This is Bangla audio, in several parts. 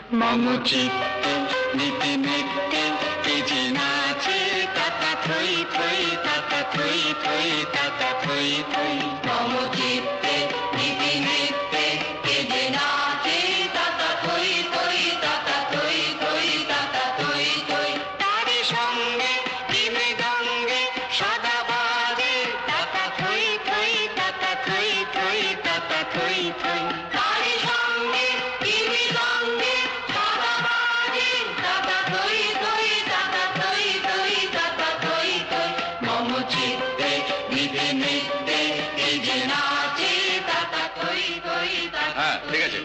মম চিত্তে নিতে নিতে তেজে নাচে তাতা থই থই তাতা থই থই তাতা থই থই। মম চিত্তে নিতে নিতে তেজে নাচে তাতা থই থই তাতা থই থই তাতা থই থই। তারি সঙ্গে প্রেমে গঙ্গে সদা বাজে তাতা থই থই তাতা থই থই তাতা থই থই। তারি সঙ্গে প্রেমে গঙ্গে সদা বাজে তাতা থই থই তাতা থই থই তাতা থই থই। মম চিত্তে নিতে নিতে তেজে নাচে তাতা থই থই তাতা। হ্যাঁ ঠিক আছে,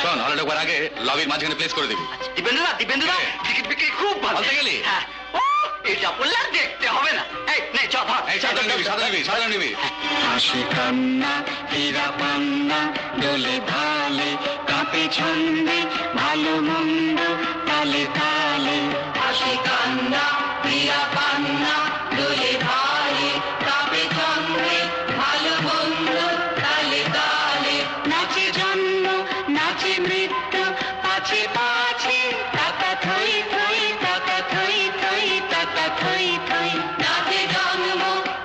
শোন হলে ঢোকার আগে লবির মাঝখানে প্লেস করে দিবি। দীপেন্দ্রদা দীপেন্দ্রদা টিকিট বিক্রি খুব ভালো। বলতে গেলি? হ্যাঁ। ও এটা বললে আর দেখতে হবে না। এই নে চল ধর। এই সাদা নিবি, সাদা নিবি, সাদা নিবি। হাসি কান্না হীরা পান্না দোলে ঢালে কাঁপে ছন্দে ভালো মন্দ তালে তালে। হাসি কান্না হীরা পান্না দোলে ঢালে কাঁপে ছন্দে ভালো মন্দ তালে তালে। নাচে জন্ম নাচে মৃত্যু পাছে পাছে তাতা থই থই তাতা থই থই তাতা থই থই। নাচে জন্ম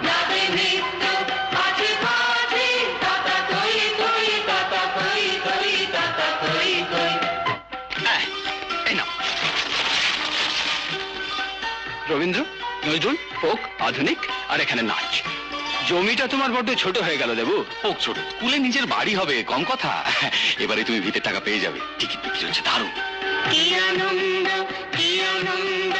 নাচে মৃত্যু পাছে পাছে তাতা থই থই তাতা থই থই তাতা থই থই। এই নাও। রবীন্দ্র, নজরুল, ফোক, আধুনিক আর এখানে নাচ। জমিটা তোমার বড্ড ছোট হয়ে গেল দেবু। ফোক ছোট, স্কুলে নিজের বাড়ি হবে, কম কথা। এবারে তুমি ভিতের টাকা পেয়ে যাবে। টিকিট বিক্রি হচ্ছে দারুণ। কি আনন্দ কি আনন্দ